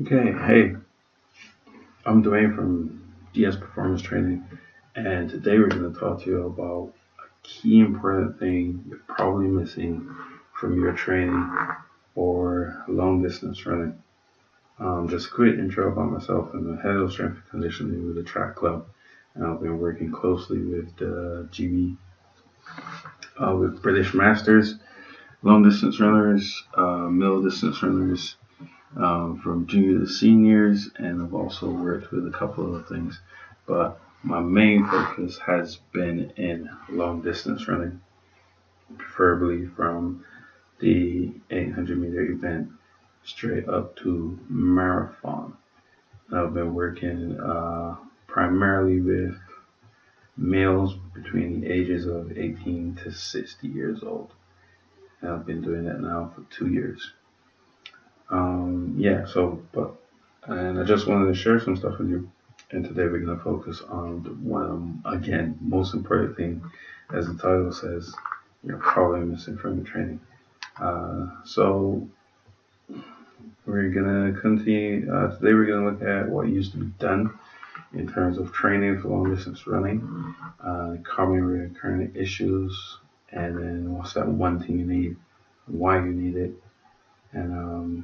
Okay, hey, I'm Dwayne from DS Performance Training, and today we're going to talk to you about a key important thing you're probably missing from your training or long distance running. Just a quick intro about myself. I'm the head of strength and conditioning with the track club, and I've been working closely with the GB, with British Masters, long distance runners, middle distance runners, from junior to seniors, and I've also worked with a couple other things. But my main focus has been in long distance running, preferably from the 800-meter event straight up to marathon. I've been working primarily with males between the ages of 18 to 60 years old. And I've been doing that now for 2 years. And I just wanted to share some stuff with you. And today we're going to focus on the one, again, most important thing, as the title says, you're probably missing from your training. So we're going to continue. Today we're going to look at what used to be done in terms of training for long distance running, common recurring issues, and then what's that one thing you need, why you need it, and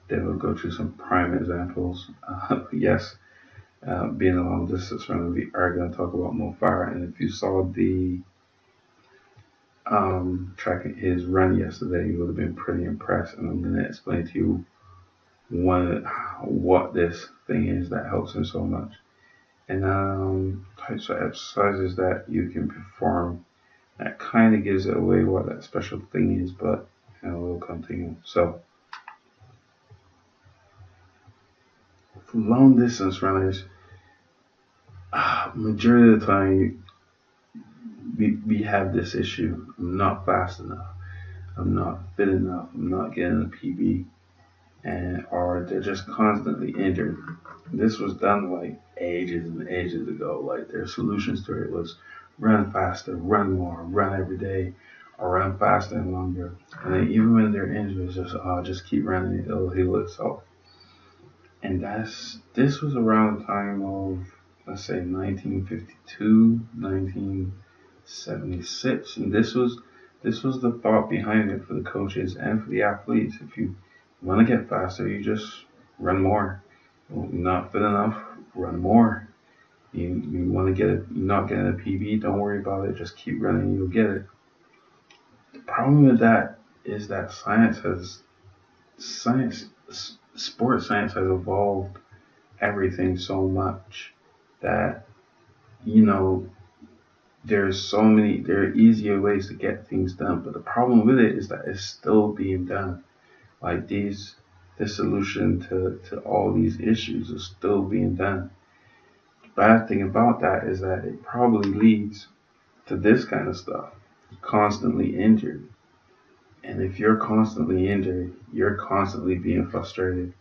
then we'll go through some prime examples. Yes, being a long distance runner, we are going to talk about Mo Farah. And if you saw the tracking his run yesterday, you would have been pretty impressed. And I'm going to explain to you what this thing is that helps him so much, and types of exercises that you can perform that kind of gives it away what that special thing is, but we'll continue. So, for long distance runners, majority of the time we have this issue. I'm not fast enough. I'm not fit enough. I'm not getting a PB, and or they're just constantly injured. This was done like ages and ages ago. Like their solutions to it was run faster, run more, run every day, or run faster and longer. And then even when they're injured, it's just keep running. It'll heal itself. And this was around the time of, let's say, 1952, 1976, and this was the thought behind it for the coaches and for the athletes. If you want to get faster, you just run more. You're not fit enough, run more. You want to get it, you're not getting a PB, don't worry about it. Just keep running, you'll get it. The problem with that is that science, sports science has evolved everything so much that you know there are easier ways to get things done, but the problem with it is that it's still being done. Like this solution to all these issues is still being done. The bad thing about that is that it probably leads to this kind of stuff. You're constantly injured. And if you're constantly injured, you're constantly being frustrated.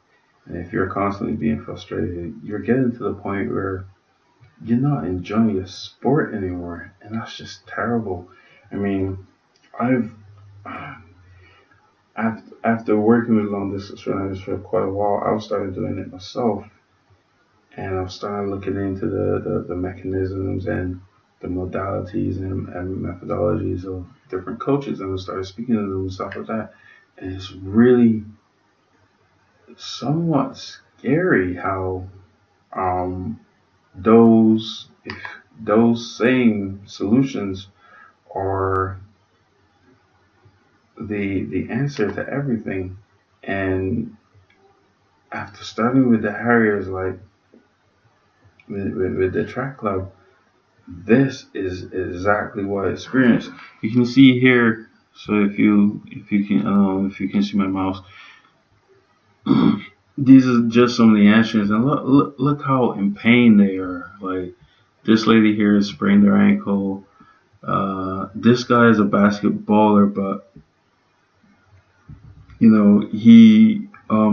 And if you're constantly being frustrated, you're getting to the point where you're not enjoying your sport anymore. And that's just terrible. I mean, I've after working with long distance runners for quite a while, I've started doing it myself, and I've started looking into the mechanisms and the modalities and methodologies of different coaches, and I started speaking to them and stuff like that. And it's really somewhat scary how um, if those same solutions are the answer to everything. And after starting with the Harriers, like with the track club, this is exactly what I experienced. You can see here. So if you can see my mouse, these are just some of the answers, and look how in pain they are. Like this lady here has sprained her ankle. This guy is a basketballer, but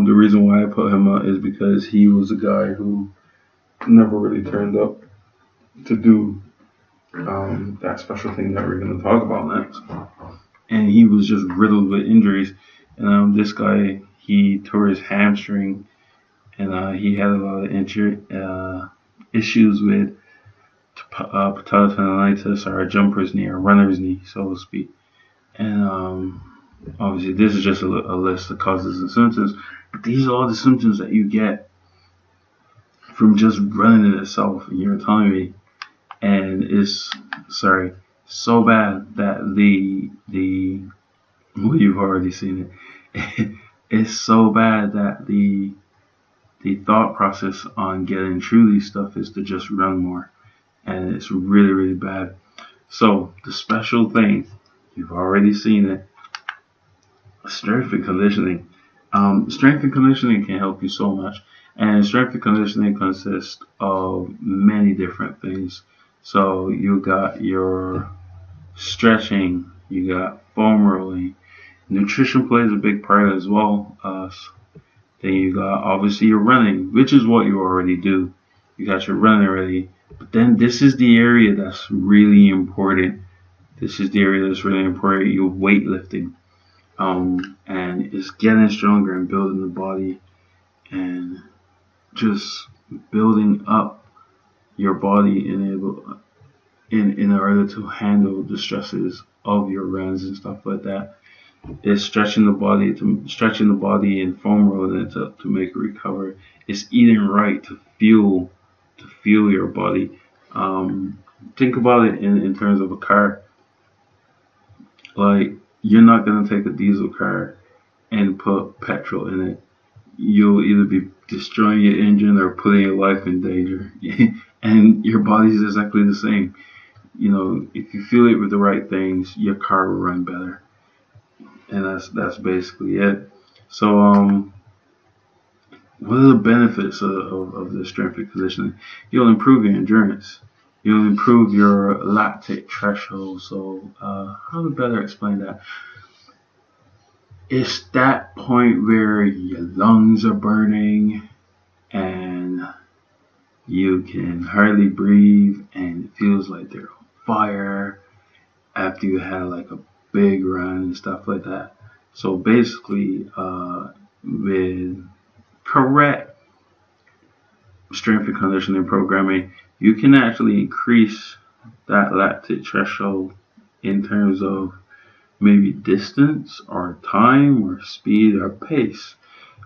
the reason why I put him up is because he was a guy who never really turned up to do that special thing that we're going to talk about next. And he was just riddled with injuries. And this guy, he tore his hamstring, and he had a lot of issues with patellar tendonitis, or a jumper's knee, or runner's knee, so to speak. And obviously, this is just a list of causes and symptoms, but these are all the symptoms that you get from just running it itself. And you're telling me, and it's so bad that well, you've already seen it. It's so bad that the thought process on getting through these stuff is to just run more, and it's really, really bad. So the special thing, you've already seen it, strength and conditioning. Strength and conditioning can help you so much, and strength and conditioning consists of many different things. So you got your stretching, you got foam rolling, nutrition plays a big part as well. Then you got obviously your running, which is what you already do. You got your running already, but then this is the area that's really important. This is the area that's really important. Your weightlifting. And it's getting stronger and building the body and just building up your body in order to handle the stresses of your runs and stuff like that. It's stretching the body and foam rolling it to make it recover. It's eating right to fuel your body. Think about it in terms of a car. Like, you're not gonna take a diesel car and put petrol in it. You'll either be destroying your engine or putting your life in danger. And your body's exactly the same. You know, if you fuel it with the right things, your car will run better. And that's basically it. So what are the benefits of the strength and conditioning? You'll improve your endurance. You'll improve your lactate threshold. So how to better explain that? It's that point where your lungs are burning and you can hardly breathe and it feels like they're on fire after you had like a big run and stuff like that. So basically, with correct strength and conditioning programming, you can actually increase that lactate threshold in terms of maybe distance or time or speed or pace.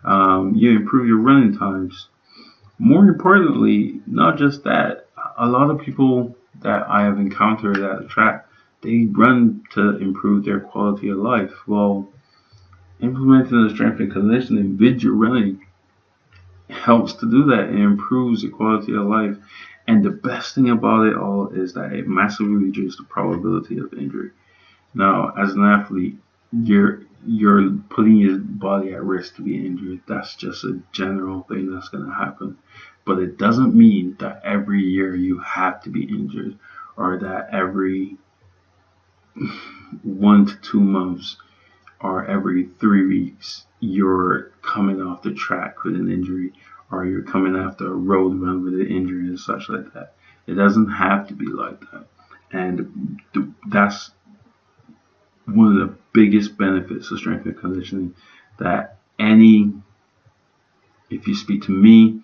You improve your running times. More importantly, not just that, a lot of people that I have encountered at the track, they run to improve their quality of life. Well, implementing the strength and conditioning with your running helps to do that. It improves the quality of life. And the best thing about it all is that it massively reduces the probability of injury. Now, as an athlete, you're putting your body at risk to be injured. That's just a general thing that's going to happen. But it doesn't mean that every year you have to be injured, or that every 1 to 2 months or every 3 weeks you're coming off the track with an injury, or you're coming after a road run with an injury and such like that. It doesn't have to be like that. And that's one of the biggest benefits of strength and conditioning, that if you speak to me,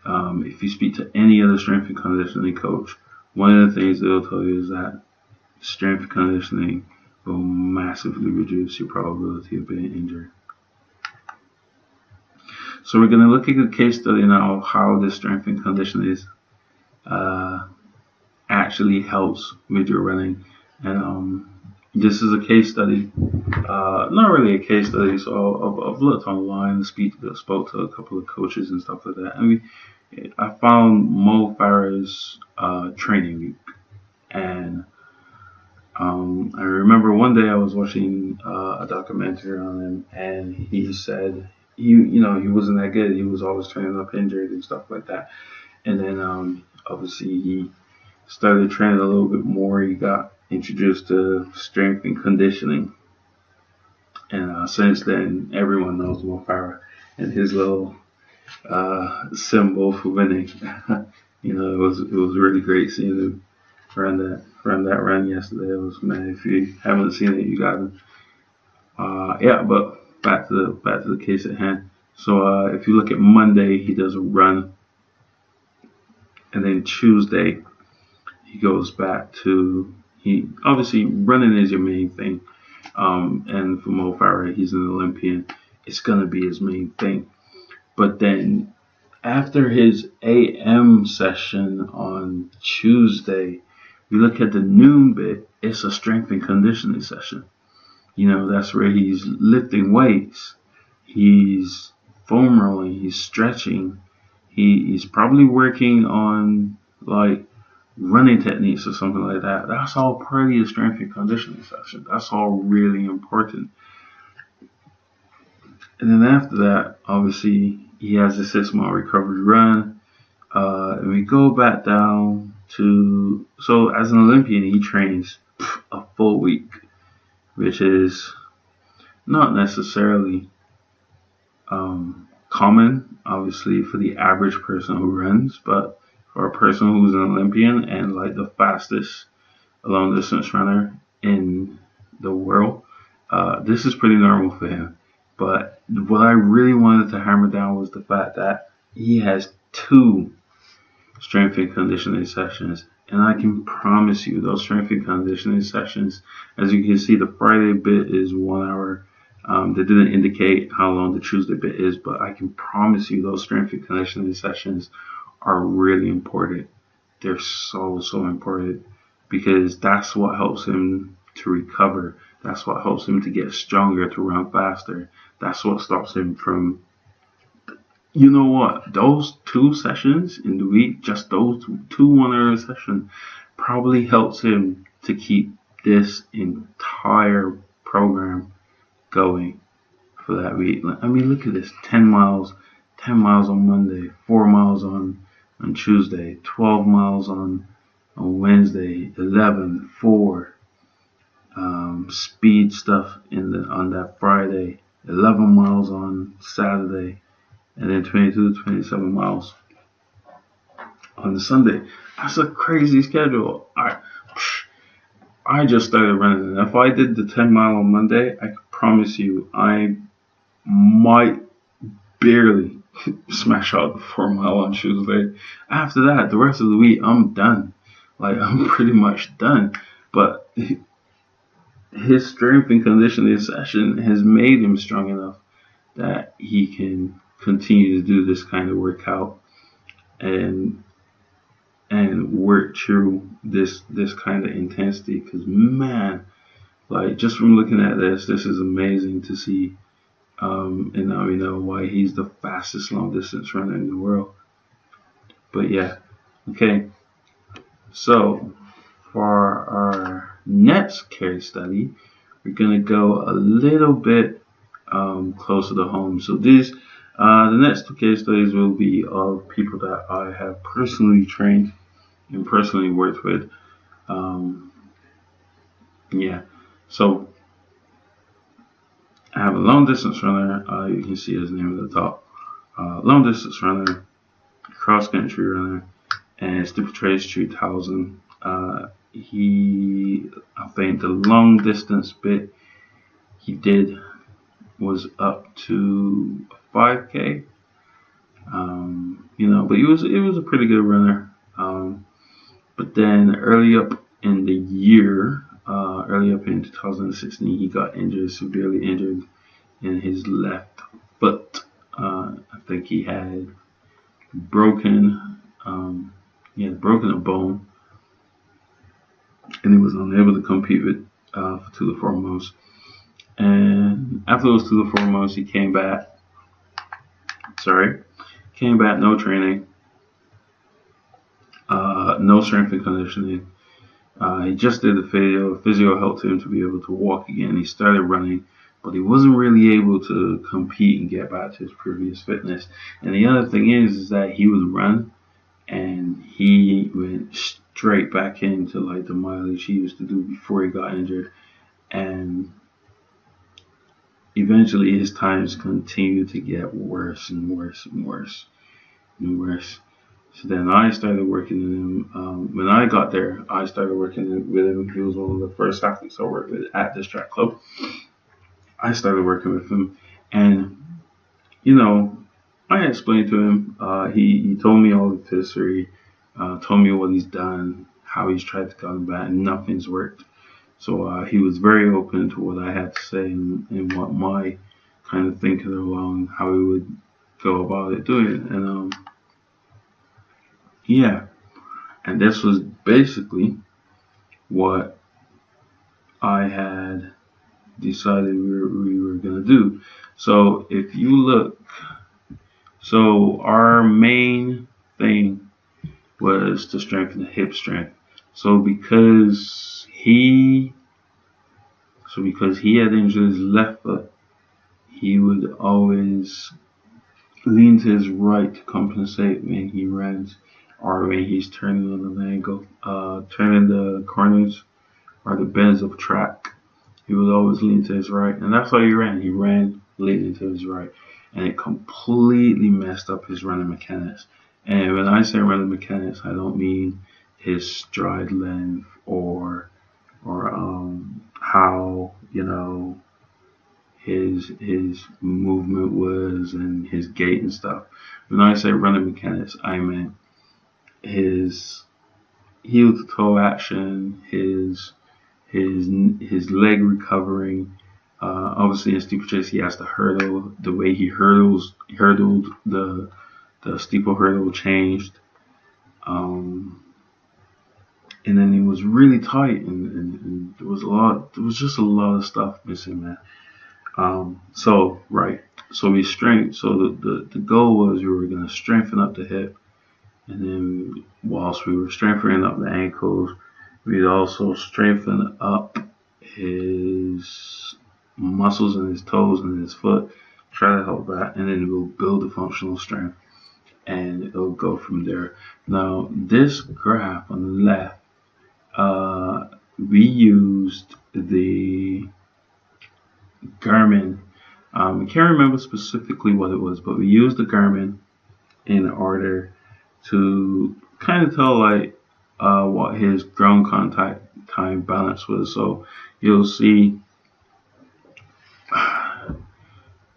if you speak to any other strength and conditioning coach, one of the things they'll tell you is that strength and conditioning will massively reduce your probability of being injured. So we're going to look at a case study now of how this strength and conditioning actually helps with your running. And this is a case study, not really a case study. So I've looked online and spoke to a couple of coaches and stuff like that. I found Mo Farah's training week, and I remember one day I was watching a documentary on him, and he said he wasn't that good. He was always training up injured and stuff like that. And then obviously he started training a little bit more. He got introduced to strength and conditioning, and since then everyone knows Mo Farah and his little symbol for winning. It was really great seeing him run that run yesterday. It was, man, if you haven't seen it, you got to. But back to the case at hand. So if you look at Monday, he does a run, and then Tuesday he goes back to he obviously running is your main thing. And for Mo Farah, he's an Olympian. It's gonna be his main thing. But then after his AM session on Tuesday, we look at the noon bit. It's a strength and conditioning session. That's where he's lifting weights. He's foam rolling. He's stretching. He's probably working on like running techniques or something like that. That's all part of your strength and conditioning session. That's all really important. And then after that, obviously, he has a 6 mile recovery run. And we go back down to, so as an Olympian, he trains a full week, which is not necessarily common, obviously, for the average person who runs, but for a person who's an Olympian and like the fastest long distance runner in the world, this is pretty normal for him. But what I really wanted to hammer down was the fact that he has 2 strength and conditioning sessions. And I can promise you those strength and conditioning sessions, as you can see, the Friday bit is 1 hour. They didn't indicate how long the Tuesday bit is, but I can promise you those strength and conditioning sessions are really important. They're so important because that's what helps him to recover. That's what helps him to get stronger, to run faster. That's what stops him from, those 2 sessions in the week, just those 2 1 hour sessions, probably helps him to keep this entire program going for that week. I mean, look at this: 10 miles on Monday, 4 miles on Tuesday, 12 miles on Wednesday, 11, 4 speed stuff on that Friday, 11 miles on Saturday, and then 22 to 27 miles on the Sunday. That's a crazy schedule. I just started running, and if I did the 10 mile on Monday, I can promise you I might barely smash out the 4 mile on Tuesday. After that, the rest of the week, I'm done. Like, I'm pretty much done. But his strength and conditioning session has made him strong enough that he can continue to do this kind of workout and work through this kind of intensity. Because, man, like, just from looking at this is amazing to see. And now we know why he's the fastest long distance runner in the world. But yeah, okay. So for our next case study, we're gonna go a little bit closer to home. So the next 2 case studies will be of people that I have personally trained and personally worked with. So I have a long distance runner. You can see his name at the top. Long distance runner, cross country runner, and Steeplechase 3000. I think the long distance bit he did was up to 5K. But it was a pretty good runner. But then early up in the year, early up in 2016, he got severely injured in his left foot. I think he had broken a bone, and he was unable to compete with for Tour de France. And after those Tour de France, he came back. No training, no strength and conditioning. He just did the physio. Physio helped him to be able to walk again. He started running, but he wasn't really able to compete and get back to his previous fitness. And the other thing is that he would run, and he went straight back into like the mileage he used to do before he got injured. And eventually his times continued to get worse and worse and worse and worse. So then I started working with him. When I got there, I started working with him. He was one of the first athletes I worked with at this track club. I started working with him, and you know, I explained to him. He told me all the history, told me what he's done, how he's tried to combat, and nothing's worked. So he was very open to what I had to say and what my kind of thinking along how he would go about it doing it. And yeah, and this was basically what I had decided we were gonna do. So if you look, so our main thing was to strengthen the hip strength. So because he had injured his left foot, he would always lean to his right to compensate when he runs or when he's turning on the angle, turning the corners or the bends of track. He would always lean to his right, and that's how he ran. He ran leaning to his right, and it completely messed up his running mechanics. And when I say running mechanics, I don't mean his stride length or how his movement was and his gait and stuff. When I say running mechanics, I meant his heel to toe action, his leg recovering. Obviously, in steeplechase, he has to hurdle. The way he hurdled the steeple hurdle changed. Um, and then it was really tight, and there was a lot. There was just a lot of stuff missing, man. So right, so we strength. So the goal was we were gonna strengthen up the hip, and then whilst we were strengthening up the ankles, we'd also strengthen up his muscles in his toes and his foot. Try to help that, and then we'll build the functional strength, and it'll go from there. Now this graph on the left, we used the Garmin. I can't remember specifically what it was, but we used the Garmin in order to kind of tell like what his ground contact time balance was. So you'll see.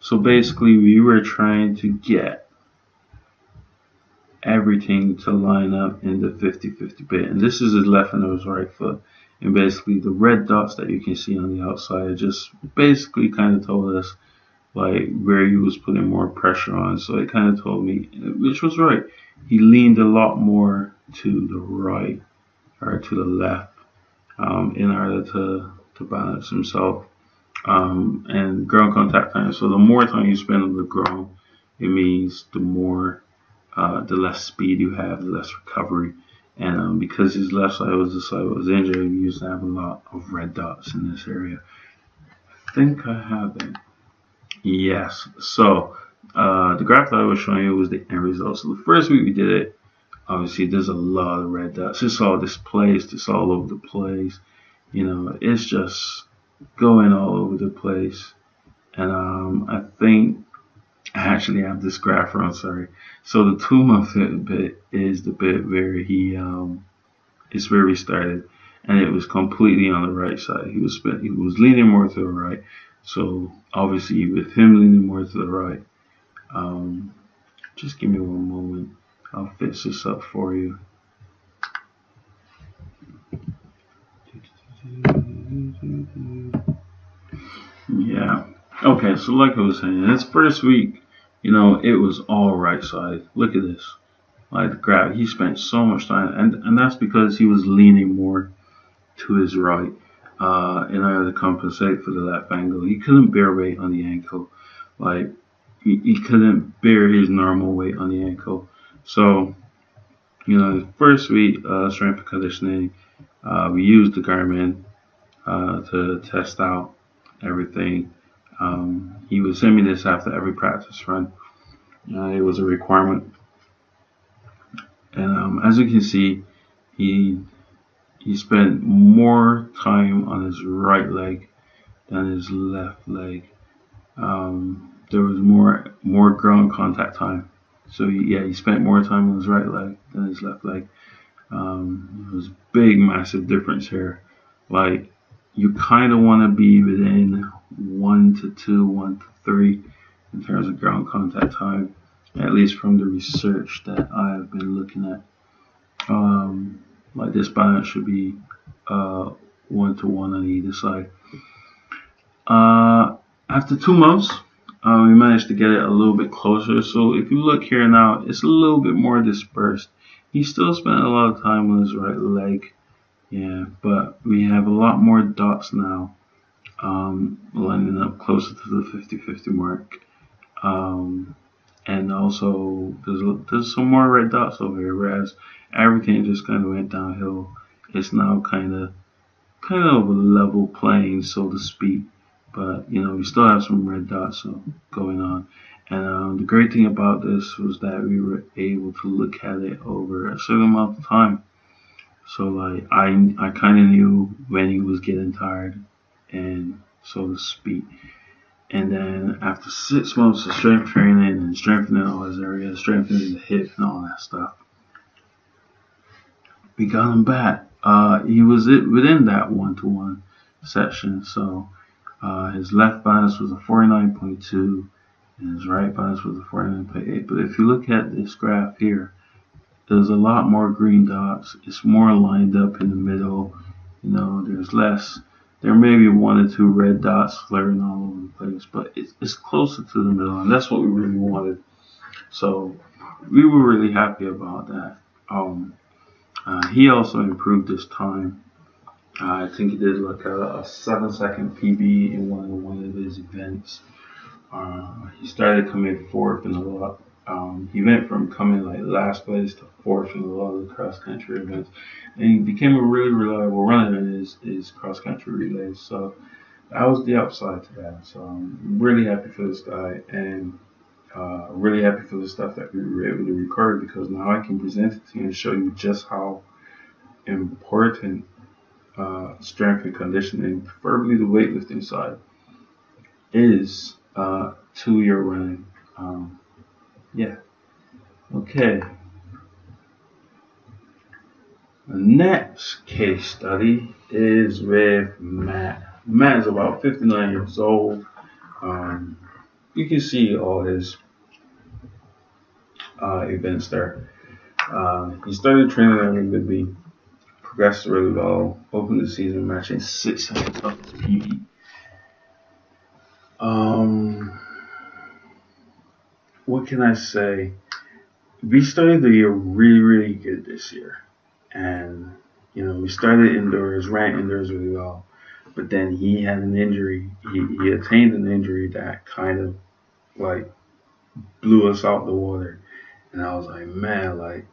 So basically, we were trying to get everything to line up in the 50-50 bit, and this is his left and his right foot. And basically, the red dots that you can see on the outside just basically kind of told us like where he was putting more pressure on. So it kind of told me, which was right. He leaned a lot more to the right or to the left in order to balance himself and ground contact time. So the more time you spend on the ground, it means the less speed you have, the less recovery. And because his left side was the side that was injured, we used to have a lot of red dots in this area. I think I have it. Yes. So the graph that I was showing you was the end result. So the first week we did it, obviously there's a lot of red dots. It's all displaced. It's all over the place. It's just going all over the place. And I think I actually have this graph wrong. Sorry. So the 2 month bit is the bit where it's where we started, and it was completely on the right side. He was leaning more to the right. So obviously, with him leaning more to the right, just give me one moment. I'll fix this up for you. Yeah. Okay. So like I was saying, this first week, it was all right side. Look at this. Like the graph, he spent so much time, and that's because he was leaning more to his right in order to compensate for the left angle. He couldn't bear weight on the ankle. Like, he couldn't bear his normal weight on the ankle. So, the first week, strength and conditioning, we used the Garmin to test out everything. He would send me this after every practice run. It was a requirement. And as you can see, he spent more time on his right leg than his left leg. There was more ground contact time. So he spent more time on his right leg than his left leg. It was a big, massive difference here. Like, you kind of want to be within 1 to 2, 1 to 3 in terms of ground contact time, at least from the research that I've been looking at. Like this balance should be 1-to-1 on either side. After 2 months, we managed to get it a little bit closer. So if you look here now, it's a little bit more dispersed. He still spent a lot of time on his right leg, yeah, but we have a lot more dots now, lining up closer to the 50-50 mark. And also there's some more red dots over here, whereas everything just kind of went downhill. It's now kind of a level playing, so to speak. But we still have some red dots going on. And the great thing about this was that we were able to look at it over a certain amount of time. So like I kind of knew when he was getting tired, and so to speak. And then after 6 months of strength training and strengthening all his areas, strengthening the hip and all that stuff, we got him back. He was within that 1-to-1 section. So his left balance was a 49.2 and his right balance was a 49.8. But if you look at this graph here, there's a lot more green dots. It's more lined up in the middle. There's less. There may be 1 or 2 red dots flaring all over the place, but it's closer to the middle, and that's what we really wanted. So we were really happy about that. He also improved his time. I think he did like a 7-second PB in one of his events. He started coming fourth in a lot. He went from coming like last place to fourth in a lot of the cross country events, and he became a really reliable runner in his cross country relays. So that was the upside to that. So I'm really happy for this guy, and really happy for the stuff that we were able to record, because now I can present it to you and show you just how important strength and conditioning, preferably the weightlifting side, is to your running. Yeah. Okay. The next case study is with Matt. Matt is about 59 years old. You can see all his events there. He started training at Whitby, progressed really well, opened the season matching 6 seconds up to PB. What can I say? We started the year really, really good this year. And, we started indoors, ran indoors really well. But then he had an injury. He attained an injury that kind of, like, blew us out the water. And I was like, man, like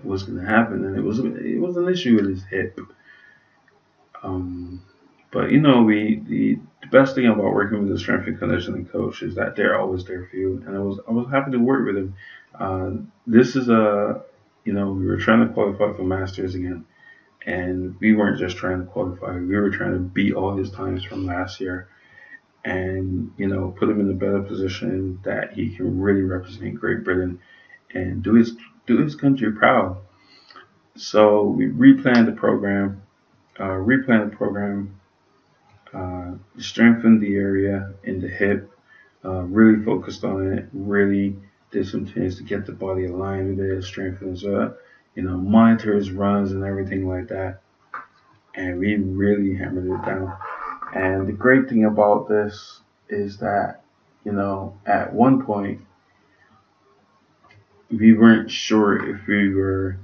what's going to happen? And it was an issue with his hip. But the best thing about working with a strength and conditioning coach is that they're always there for you. And I was happy to work with him. This is we were trying to qualify for Masters again, and we weren't just trying to qualify. We were trying to beat all his times from last year, and put him in a better position that he can really represent Great Britain and do his country proud. So we replanned the program. Strengthened the area in the hip, really focused on it, really did some things to get the body aligned with it, strengthen his monitor his runs and everything like that. And we really hammered it down. And the great thing about this is that, at one point, we weren't sure if we were,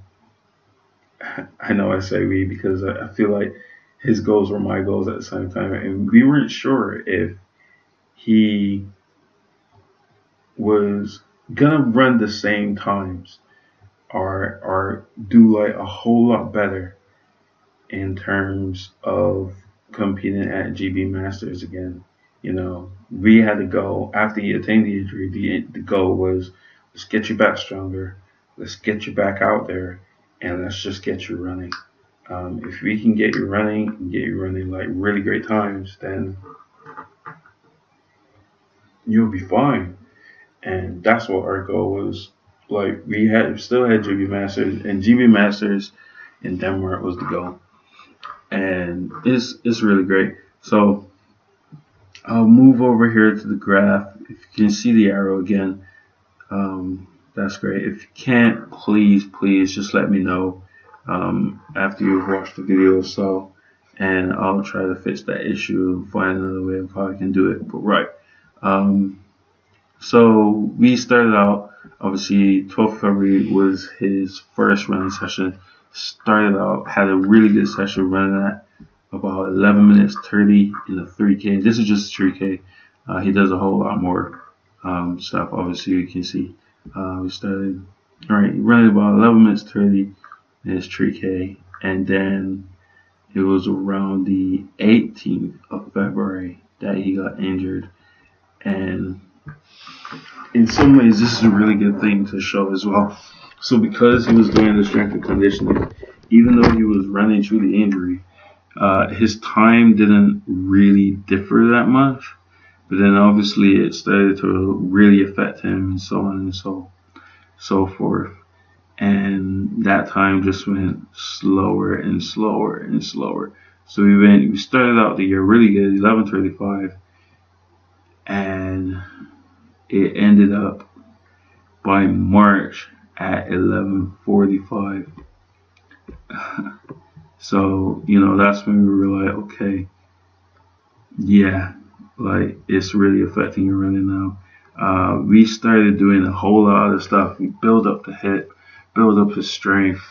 I know I say we because I feel like his goals were my goals at the same time, and we weren't sure if he was gonna run the same times or do like a whole lot better in terms of competing at GB Masters again. We had to go after he attained the injury. The goal was, let's get you back stronger, let's get you back out there, and let's just get you running. If we can get you running like really great times, then you'll be fine. And that's what our goal was. Like, we still had GB Masters, and GB Masters in Denmark was the goal. And it's really great. So I'll move over here to the graph. If you can see the arrow again, that's great. If you can't, please just let me know after you've watched the video. So, and I'll try to fix that issue, find another way of how I can do it. But right. Um, so we started out, obviously 12th February was his first running session. Started out, had a really good session running at about 11 minutes 30 in the 3K. This is just 3K. He does a whole lot more stuff. Obviously, you can see we started running about 11 minutes 30 in his 3K, and then it was around the 18th of February that he got injured. And in some ways, this is a really good thing to show as well. So because he was doing the strength and conditioning, even though he was running through the injury, his time didn't really differ that much. But then obviously it started to really affect him and so on and so forth. And that time just went slower and slower and slower. So we started out the year really good, 11:35, and it ended up by March at 11:45. So, that's when we were like, okay, yeah, like it's really affecting your running now. We started doing a whole lot of stuff. We build up the hip, build up his strength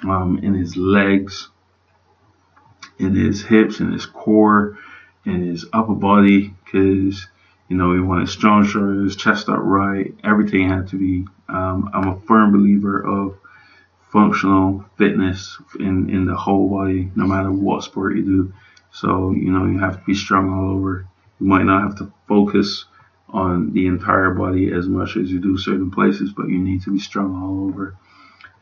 in his legs, in his hips, in his core, in his upper body, because we wanted strong shoulders, chest upright. Everything had to be. I'm a firm believer of functional fitness in the whole body, no matter what sport you do. So, you have to be strong all over. You might not have to focus on the entire body as much as you do certain places, but you need to be strong all over.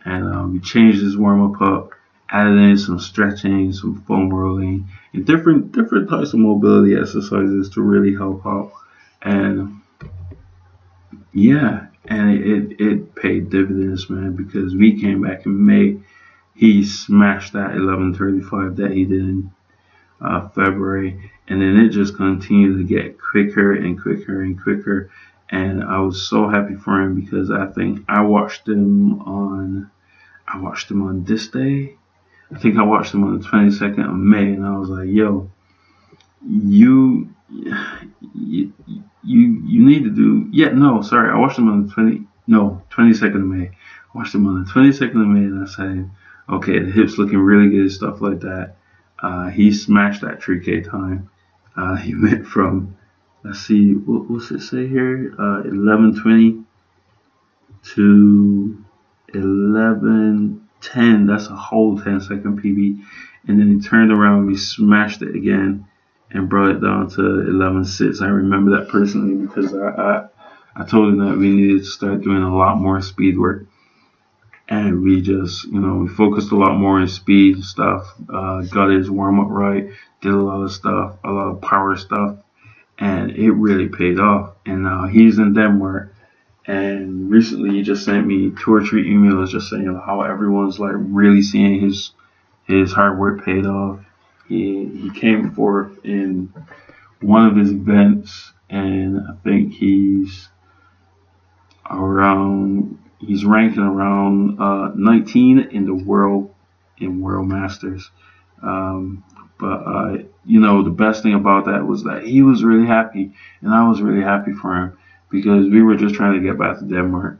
And we changed his warm up, added in some stretching, some foam rolling, and different types of mobility exercises to really help out. And yeah, and it paid dividends, man, because we came back in May. He smashed that 11:35 that he did in February, and then it just continued to get quicker and quicker and quicker. And I was so happy for him because I think I watched him on this day. I think I watched him on the 22nd of May, and I was like, yo, you you need to do. Yeah, no, sorry, I watched him on the 22nd of May. I watched him on the 22nd of May, and I said, okay, the hips looking really good, stuff like that. He smashed that 3K time. He went from, let's see, what's it say here? 11:20 to 11:10. That's a whole 10-second PB. And then he turned around, we smashed it again, and brought it down to 11:06. I remember that personally because I told him that we needed to start doing a lot more speed work. And we just, we focused a lot more on speed stuff, got his warm up right, did a lot of stuff, a lot of power stuff, and it really paid off. And now he's in Denmark, and recently he just sent me 2 or 3 emails just saying how everyone's like really seeing his hard work paid off. He came forth in one of his events, and I think he's ranking around 19 in the world Masters. But the best thing about that was that he was really happy, and I was really happy for him because we were just trying to get back to Denmark.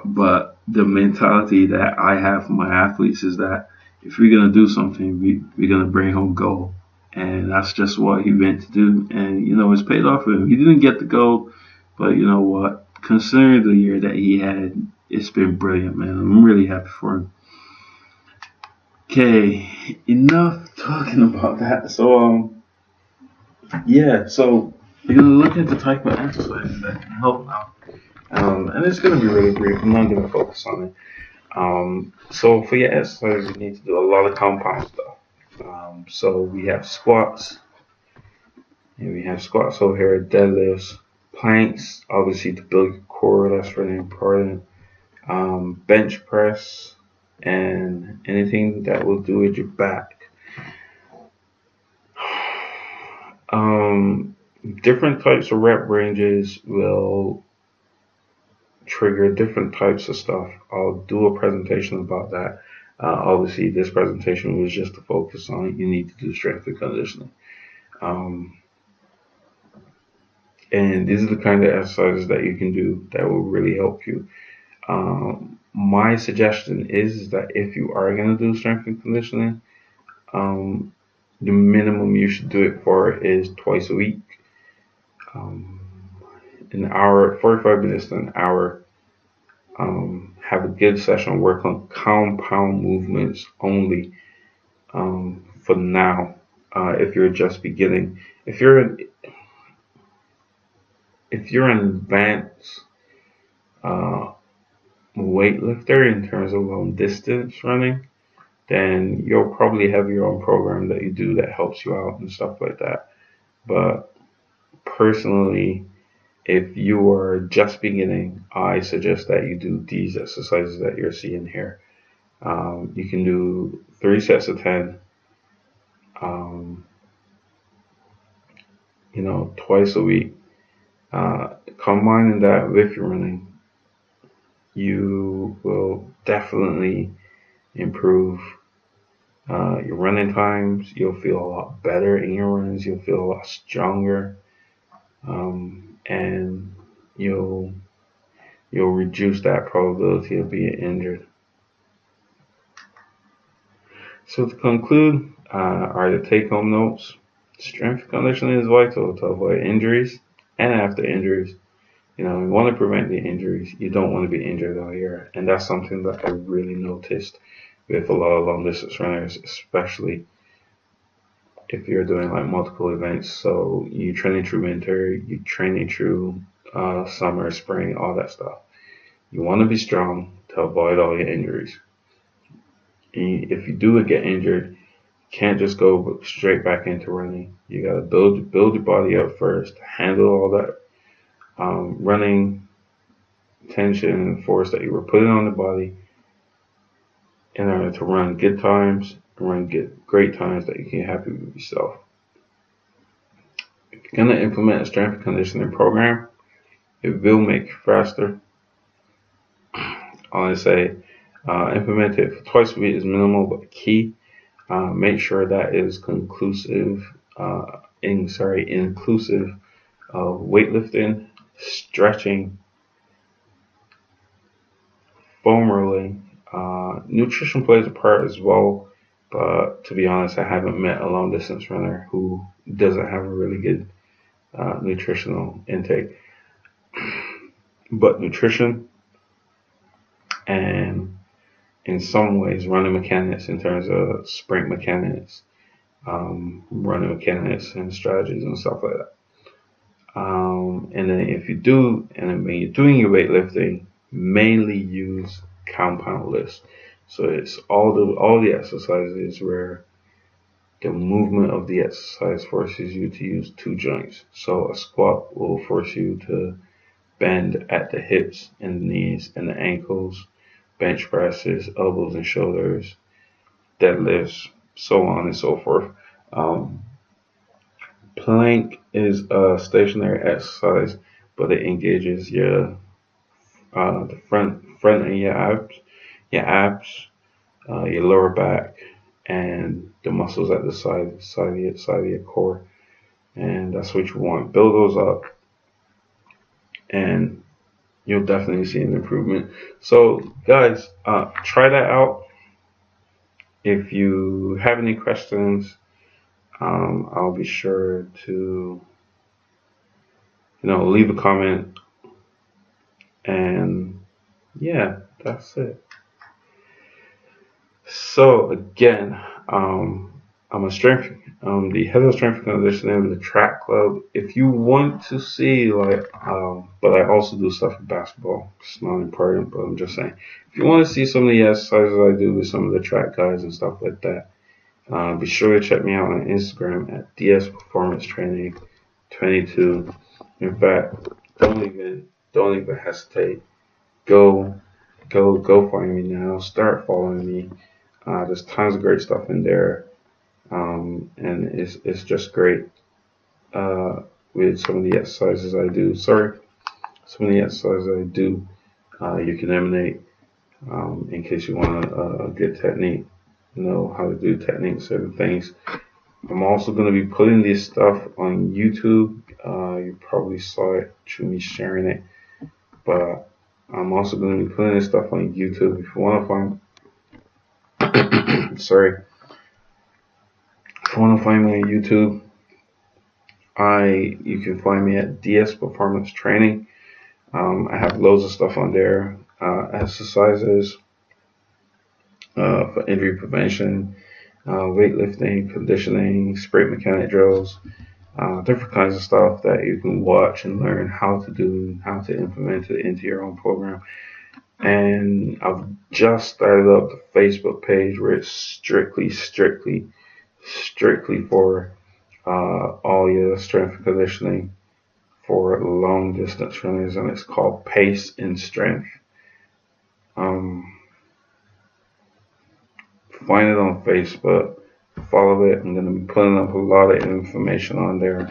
But the mentality that I have for my athletes is that if we're gonna do something, we're gonna bring home gold, and that's just what he went to do. And it's paid off for him. He didn't get the gold, but you know what? Considering the year that he had, it's been brilliant, man. I'm really happy for him. Okay, enough talking about that. So, yeah, so you're gonna look at the type of exercises that can help out. And it's gonna be really brief. I'm not gonna focus on it. So for your exercise, you need to do a lot of compound stuff. So we have squats, and we have squats over here, deadlifts, planks, obviously to build your core, that's really important. Bench press, and anything that will do with your back. different types of rep ranges will trigger different types of stuff. I'll do a presentation about that. Obviously, this presentation was just to focus on you need to do strength and conditioning. Um, and these are the kind of exercises that you can do that will really help you. My suggestion is that if you are going to do strength and conditioning, um, the minimum you should do it for is twice a week. Um, an hour, 45 minutes to an hour. Have a good session. Work on compound movements only for now. If you're just beginning, if you're an advanced uh, weightlifter in terms of long distance running, then you'll probably have your own program that you do that helps you out and stuff like that. But personally, if you are just beginning, I suggest that you do these exercises that you're seeing here. You can do 3 sets of 10, um, twice a week. Combining that with your running, you will definitely improve your running times. You'll feel a lot better in your runs. You'll feel a lot stronger, and you'll reduce that probability of being injured. So to conclude, are the take-home notes. Strength conditioning is vital to avoid injuries and after injuries. You want to prevent the injuries. You don't want to be injured all year. And that's something that I really noticed with a lot of long distance runners, especially if you're doing like multiple events. So you training through winter, you training through summer, spring, all that stuff. You want to be strong to avoid all your injuries. If you do get injured, you can't just go straight back into running. You got to build your body up first, handle all that running tension and force that you were putting on the body in order to run good times and run great times that you can be happy with yourself. If you're going to implement a strength and conditioning program, it will make you faster. I say implement it for twice a week is minimal but key. Make sure that is inclusive of weightlifting, stretching, foam rolling. Nutrition plays a part as well, but to be honest, I haven't met a long distance runner who doesn't have a really good nutritional intake. But nutrition and in some ways running mechanics in terms of sprint mechanics, running mechanics and strategies and stuff like that. And then when you're doing your weightlifting, mainly use compound lifts. So it's all the exercises where the movement of the exercise forces you to use 2 joints. So a squat will force you to bend at the hips and the knees and the ankles, bench presses, elbows and shoulders, deadlifts, so on and so forth. Plank is a stationary exercise, but it engages your the front of your abs, your lower back, and the muscles at the side of your core. And that's what you want. Build those up, and you'll definitely see an improvement. So, guys, try that out. If you have any questions, I'll be sure to leave a comment. And yeah, that's it. So again, I'm the head of strength and conditioning of the track club. If you want to see but I also do stuff with basketball. It's not important, but I'm just saying. If you want to see some of the exercises I do with some of the track guys and stuff like that, be sure to check me out on Instagram at DS Performance Training 22. In fact, don't even hesitate. Go find me now. Start following me. There's tons of great stuff in there, and it's just great. with some of the exercises I do. Some of the exercises I do, you can eliminate in case you want a good technique, know how to do technique, certain things. I'm also going to be putting this stuff on YouTube. You probably saw it through me sharing it, but I'm also going to be putting this stuff on YouTube. If you want to find, sorry, if you want to find me on YouTube, you can find me at DS Performance Training. I have loads of stuff on there, exercises for injury prevention, weightlifting, conditioning, sprint mechanic drills, different kinds of stuff that you can watch and learn how to do, how to implement it into your own program. And I've just started up the Facebook page where it's strictly for all your strength and conditioning for long distance runners, and it's called Pace and Strength. Find it on Facebook, follow it. I'm going to be putting up a lot of information on there,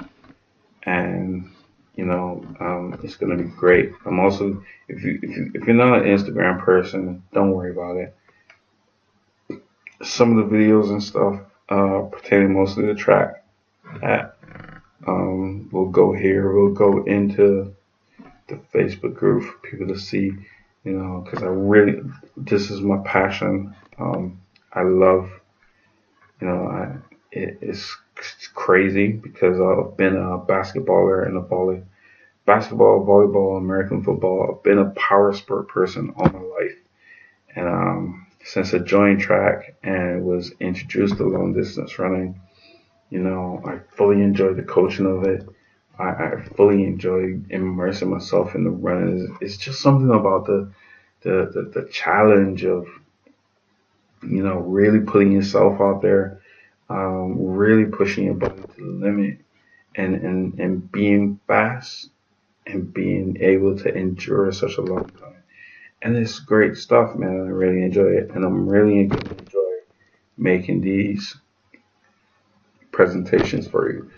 and it's going to be great. I'm also, if you're not an Instagram person, don't worry about it. Some of the videos and stuff pertaining mostly to track that will go here. We'll go into the Facebook group for people to see, because this is my passion. I love, it's crazy because I've been a basketballer and basketball, volleyball, American football. I've been a power sport person all my life. And since I joined track and was introduced to long distance running, I fully enjoy the coaching of it. I fully enjoy immersing myself in the running. It's just something about the challenge of, really putting yourself out there, really pushing your body to the limit, and being fast and being able to endure such a long time. And it's great stuff, man. I really enjoy it, and I'm really going to enjoy making these presentations for you.